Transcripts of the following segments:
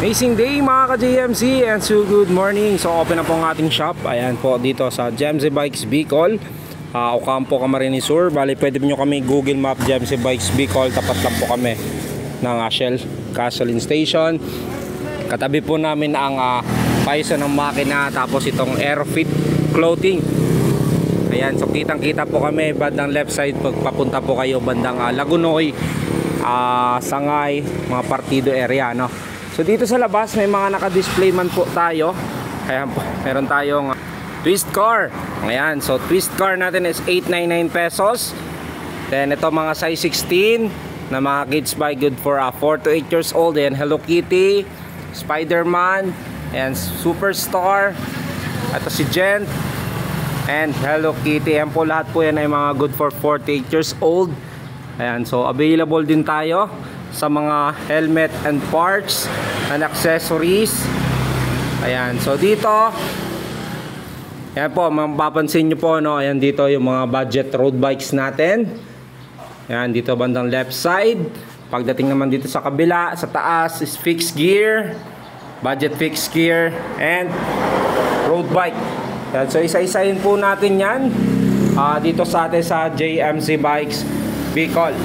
Amazing day mga ka-JMC and so good morning. So open na po ang ating shop. Ayan po dito sa JMC Bikes Bicol, Ocampo, Camarines Sur. Bali pwede nyo kami Google Map JMC Bikes Bicol. Tapat lang po kami ng Shell gasoline station. Katabi po namin ang paiso ng makina, tapos itong Airfit clothing. Ayan, so kitang kita po kami bandang left side pag papunta po kayo bandang Lagunoy, Sangay, mga partido area, no? So dito sa labas may mga naka-display man po tayo. Ayan po, meron tayong twist car. Ayan, so twist car natin is 899 pesos. Then ito mga size 16 na mga kids bike, good for 4 to 8 years old. Ayan, Hello Kitty, Spider-Man, and Superstar. Ito si Gent and Hello Kitty. Ayan po, lahat po yan ay mga good for 4 to 8 years old. Ayan, so available din tayo sa mga helmet and parts and accessories. Ayan, so dito ayan po, mapapansin nyo po, no? Ayan dito yung mga budget road bikes natin. Ayan dito bandang left side. Pagdating naman dito sa kabila, sa taas is fixed gear, budget fixed gear, and road bike. Ayan, so isa-isahin po natin yan dito sa atin sa JMC Bikes Bicol.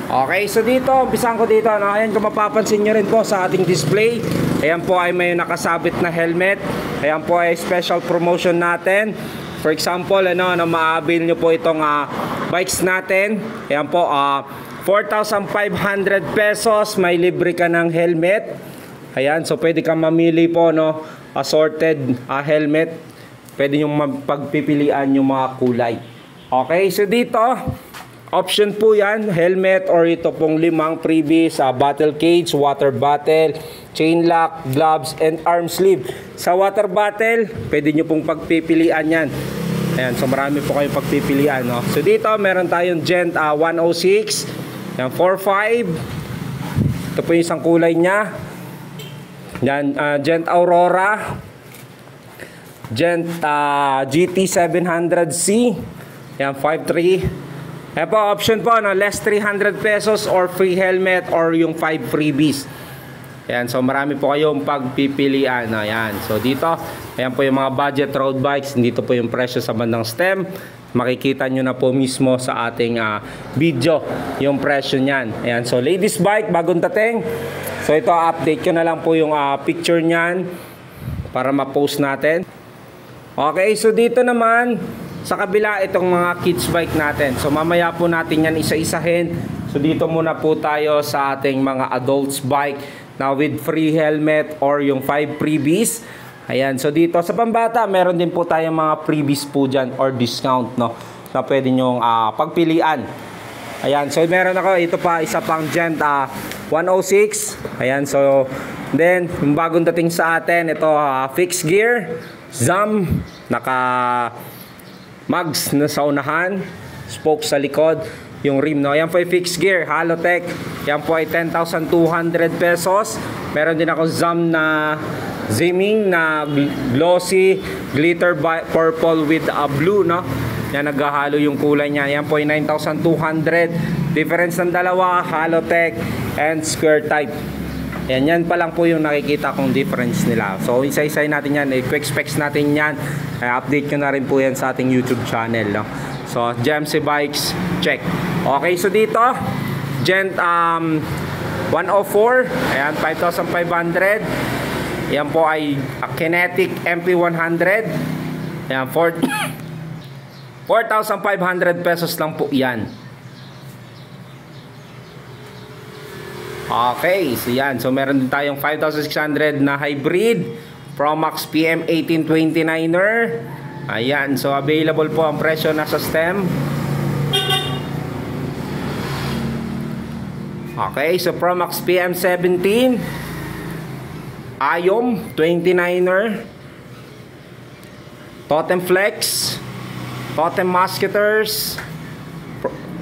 Okay, so dito, umpisahan ko dito, no? Ayan, kung mapapansin nyo rin po sa ating display, ayan po ay may nakasabit na helmet. Ayan po ay special promotion natin. For example, ano, maabil nyo po itong bikes natin. Ayan po, 4,500 pesos, may libre ka ng helmet. Ayan, so pwede kang mamili po, no, assorted helmet. Pwede nyo pagpipilian yung mga kulay. Okay, so dito option po yan, helmet or ito pong 5 freebies, battle cage, water bottle, chain lock, gloves, and arm sleeve. Sa water bottle, pwede nyo pong pagpipilian yan. Ayan, so marami po kayong pagpipilian, no? So dito, meron tayong Gent 106, yan, 4.5. Ito po yung isang kulay nya. Yan, Gent Aurora, Gent GT 700C, yan, 5.3. Ayan po, option po, no? Less 300 pesos or free helmet or yung 5 freebies. Ayan, so marami po kayong pagpipilian. Ayan, so dito, ayan po yung mga budget road bikes. Dito po yung presyo sa bandang stem. Makikita nyo na po mismo sa ating video yung presyo nyan. Ayan, so ladies bike, bagong dating. So ito, update ko na lang po yung picture nyan para ma-post natin. Okay, so dito naman sa kabila, itong mga kids bike natin. So mamaya po natin yan isa-isahin. So dito muna po tayo sa ating mga adults bike na with free helmet or yung 5 freebies. Ayan, so dito sa pambata, meron din po tayong mga freebies po dyan or discount, no, na pwede nyong pagpilian. Ayan, so meron ako, ito pa, isa pang Gent 106. Ayan, so then, yung bagong dating sa atin, ito fixed gear, ZAM, mags na sa unahan, spoke sa likod, yung rim, no? Yan po ay fixed gear, Halotech. Yan po ay 10,200 pesos. Meron din ako ZAM na Zimming na glossy glitter purple with blue, no? Yan, naghahalo yung kulay niya. Yan po ay 9,200. Difference ng dalawa, Halotech and square type. Yan pa lang po yung nakikita kong difference nila. So isa-isay natin yan, quick specs natin yan. Update ko na rin po yan sa ating YouTube channel, no? So JMC Bikes, check. Okay, so dito Gent 104, ayan, 5,500. Yan po ay Kinetic MP100. Ayan, 4,500 pesos lang po yan. Okay, so yan. So meron din tayong 5,600 na hybrid Promax PM 1829er. Ayan, so available po ang presyo na sa stem. Okay, so Promax PM 17, Ayom 29er, Totem Flex, Totem Musketeers,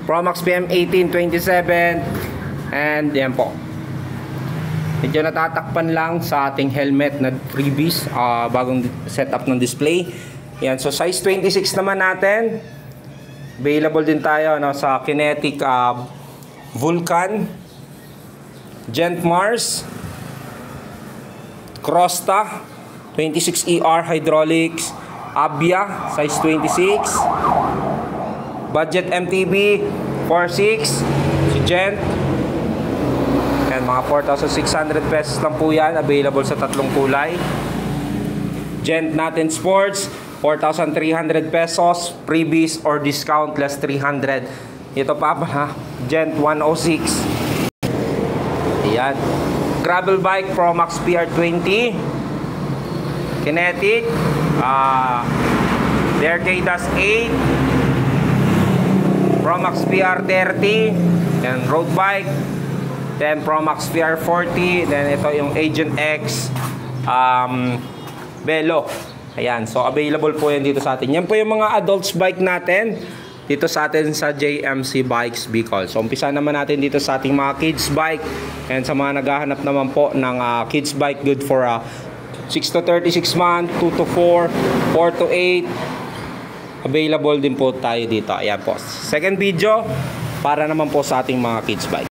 Promax PM 1827. And yan po, medyo natatakpan lang sa ating helmet na freebies, bagong setup ng display. Yan, so size 26 naman natin. Available din tayo, no, sa Kinetic Vulcan, Gent Mars, Crosta 26ER hydraulics, Abia size 26, budget MTB 46, si Gent. Yan, mga 4,600 pesos lang po yan, available sa tatlong kulay. Gent natin Sports 4,300 pesos, freebies or discount less 300. Ito pa ha, Gent 106. Ayan, gravel bike Promax PR20, Kinetic, Dercadas 8, Promax PR30, and road bike, then Promax PR40, then ito yung Agent X Velo. Ayan, so available po yan dito sa atin. Yan po yung mga adults bike natin dito sa atin sa JMC Bikes Bicol. So umpisa naman natin dito sa ating mga kids bike, and sa mga naghahanap naman po ng kids bike good for 6 to 36 months, 2 to 4, 4 to 8. Available din po tayo dito. Ayan po. Second video para naman po sa ating mga kids bike.